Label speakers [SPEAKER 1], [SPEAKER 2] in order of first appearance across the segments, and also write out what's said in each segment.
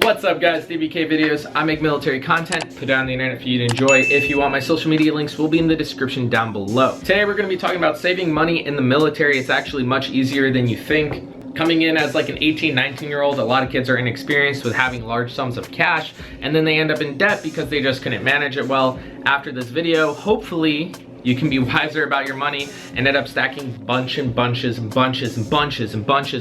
[SPEAKER 1] What's up guys, DwkYTContact videos. I make military content, put it on the internet for you to enjoy. If you want, my social media links will be in the description down below. Today we're going to be talking about saving money in the military. It's actually much easier than you think. Coming in as like an 18, 19-year-old, a lot of kids are inexperienced with having large sums of cash, and then they end up in debt because they just couldn't manage it well. After this video, hopefully you can be wiser about your money and end up stacking bunches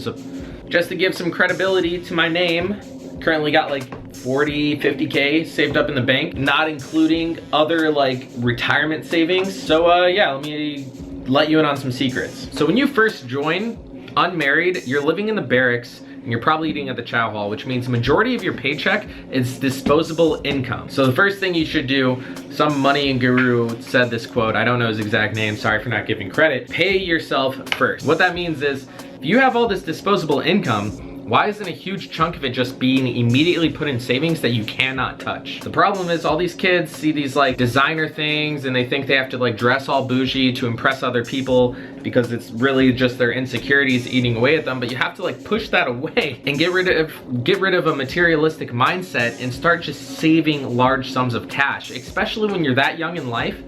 [SPEAKER 1] of, just to give some credibility to my name. Currently got like 40, 50K saved up in the bank, not including other like retirement savings. So yeah, let me let you in on some secrets. So when you first join, unmarried, you're living in the barracks, and you're probably eating at the chow hall, which means the majority of your paycheck is disposable income. So the first thing you should do, some money guru said this quote, I don't know his exact name, sorry for not giving credit, pay yourself first. What that means is, if you have all this disposable income, why isn't a huge chunk of it just being immediately put in savings that you cannot touch? The problem is all these kids see these like designer things and they think they have to like dress all bougie to impress other people because it's really just their insecurities eating away at them. But you have to like push that away and get rid of a materialistic mindset and start just saving large sums of cash, especially when you're that young in life.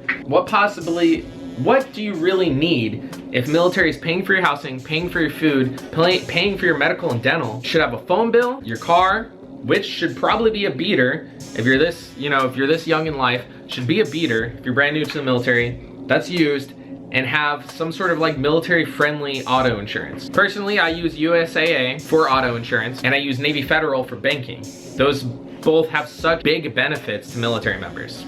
[SPEAKER 1] What do you really need if military is paying for your housing, paying for your food, paying for your medical and dental? You should have a phone bill, your car, which should probably be a beater. If you're this, if you're this young in life, should be a beater. If you're brand new to the military, that's used, and have some sort of like military friendly auto insurance. Personally, I use USAA for auto insurance and I use Navy Federal for banking. Those both have such big benefits to military members.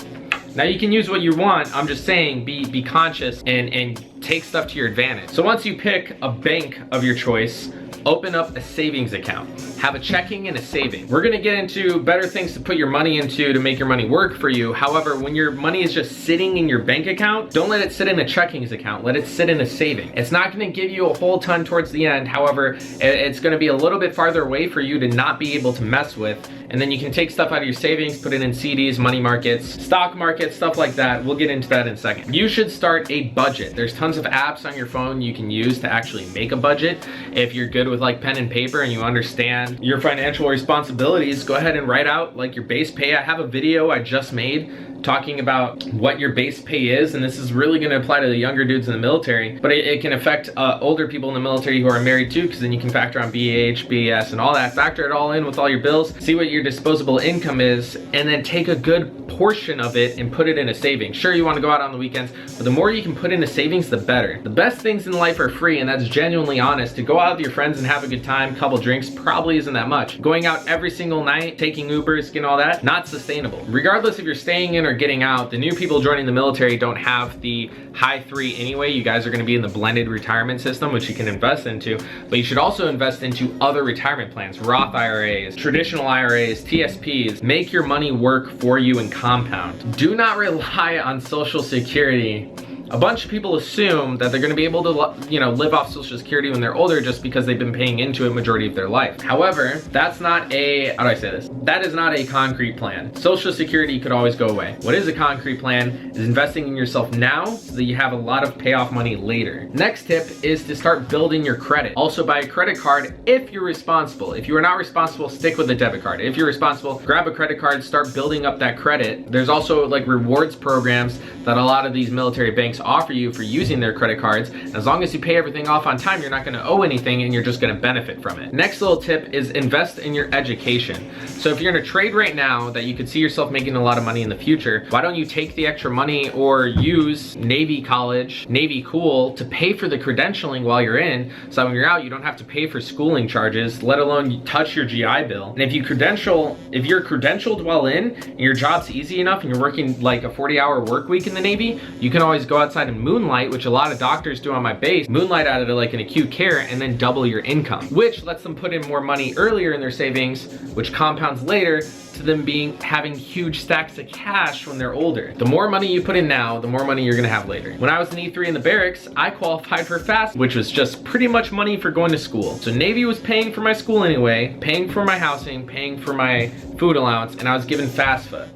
[SPEAKER 1] Now you can use what you want, I'm just saying be conscious and take stuff to your advantage. So once you pick a bank of your choice, open up a savings account. Have a checking and a saving. We're gonna get into better things to put your money into to make your money work for you. However, when your money is just sitting in your bank account, don't let it sit in a checkings account, let it sit in a saving. It's not gonna give you a whole ton towards the end. However, it's gonna be a little bit farther away for you to not be able to mess with. And then you can take stuff out of your savings, put it in CDs, money markets, stock markets, stuff like that. We'll get into that in a second. You should start a budget. There's tons of apps on your phone you can use to actually make a budget. If you're good with like pen and paper and you understand your financial responsibilities, go ahead and write out like your base pay. I have a video I just made talking about what your base pay is, and this is really going to apply to the younger dudes in the military, but it can affect older people in the military who are married too, because then you can factor on BAH, BAS, and all that. Factor it all in with all your bills, see what your disposable income is, and then take a good portion of it and put it in a savings. Sure, you want to go out on the weekends, but the more you can put into savings, the better. The best things in life are free, and that's genuinely honest. To go out with your friends and have a good time, couple drinks, probably isn't that much. Going out every single night, taking Ubers, getting all that, not sustainable. Regardless if you're staying in or getting out, the new people joining the military don't have the high 3 anyway. You guys are going to be in the blended retirement system, which you can invest into, but you should also invest into other retirement plans, Roth IRAs, traditional IRAs, TSPs. Make your money work for you and compound. Do not rely on Social Security. A bunch of people assume that they're going to be able to, live off Social Security when they're older just because they've been paying into it majority of their life. However, that's not a, how do I say this? That is not a concrete plan. Social Security could always go away. What is a concrete plan is investing in yourself now so that you have a lot of payoff money later. Next tip is to start building your credit. Also buy a credit card if you're responsible. If you are not responsible, stick with a debit card. If you're responsible, grab a credit card, start building up that credit. There's also like rewards programs that a lot of these military banks offer you for using their credit cards. And as long as you pay everything off on time, you're not going to owe anything and you're just going to benefit from it. Next little tip is invest in your education. So if you're in a trade right now that you could see yourself making a lot of money in the future, why don't you take the extra money or use Navy college, Navy cool to pay for the credentialing while you're in, so when you're out, you don't have to pay for schooling charges, let alone touch your GI Bill. And if you're credentialed while in and your job's easy enough and you're working like a 40-hour work week in the Navy, you can always go outside and moonlight, which a lot of doctors do on my base, moonlight out of like an acute care and then double your income, which lets them put in more money earlier in their savings, which compounds later to them having huge stacks of cash when they're older. The more money you put in now, the more money you're gonna have later. When I was an E3 in the barracks, I qualified for FAFSA, which was just pretty much money for going to school. So Navy was paying for my school anyway, paying for my housing, paying for my food allowance, and I was given FAFSA.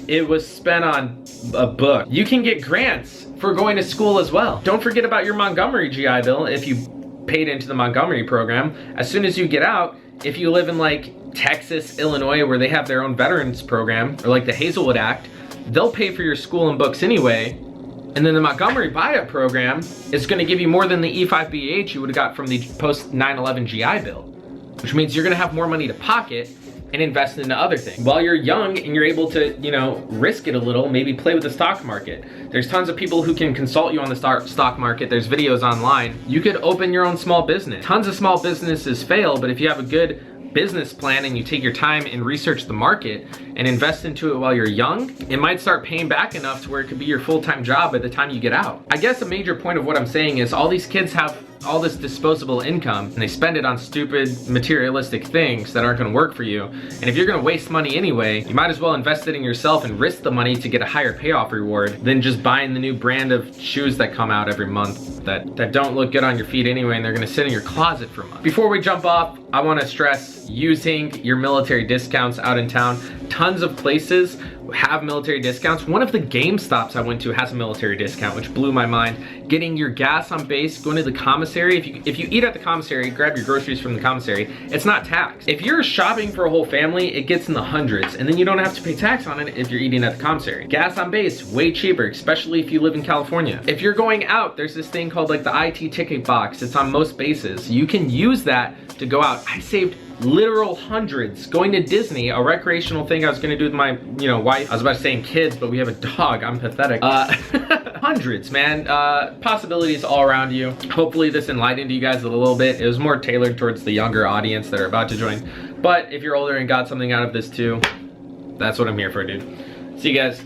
[SPEAKER 1] It was spent on a book. You can get grants for going to school as well. Don't forget about your Montgomery GI Bill if you paid into the Montgomery program. As soon as you get out, if you live in like Texas, Illinois, where they have their own veterans program, or like the Hazelwood Act, they'll pay for your school and books anyway. And then the Montgomery buyout program is gonna give you more than the E5BH you would've got from the post 9/11 GI Bill, which means you're gonna have more money to pocket and invest into other things. While you're young and you're able to, you know, risk it a little, maybe play with the stock market. There's tons of people who can consult you on the stock market. There's videos online. You could open your own small business. Tons of small businesses fail, but if you have a good business plan and you take your time and research the market and invest into it while you're young, it might start paying back enough to where it could be your full-time job by the time you get out. I guess a major point of what I'm saying is all these kids have all this disposable income and they spend it on stupid materialistic things that aren't gonna work for you. And if you're gonna waste money anyway, you might as well invest it in yourself and risk the money to get a higher payoff reward than just buying the new brand of shoes that come out every month that don't look good on your feet anyway, and they're gonna sit in your closet for months. Before we jump off, I wanna stress using your military discounts out in town. Tons of places have military discounts. One of the GameStops I went to has a military discount, which blew my mind. Getting your gas on base, going to the commissary. If you eat at the commissary, grab your groceries from the commissary, it's not taxed. If you're shopping for a whole family, it gets in the hundreds, and then you don't have to pay tax on it if you're eating at the commissary. Gas on base, way cheaper, especially if you live in California. If you're going out, there's this thing called like the IT ticket box. It's on most bases. You can use that to go out. I saved literal hundreds going to Disney, a recreational thing I was gonna do with my, you know, wife. I was about to say kids, but we have a dog. I'm pathetic. Hundreds, man. Possibilities all around you. Hopefully this enlightened you guys a little bit. It was more tailored towards the younger audience that are about to join. But if you're older and got something out of this too, that's what I'm here for, dude. See you guys.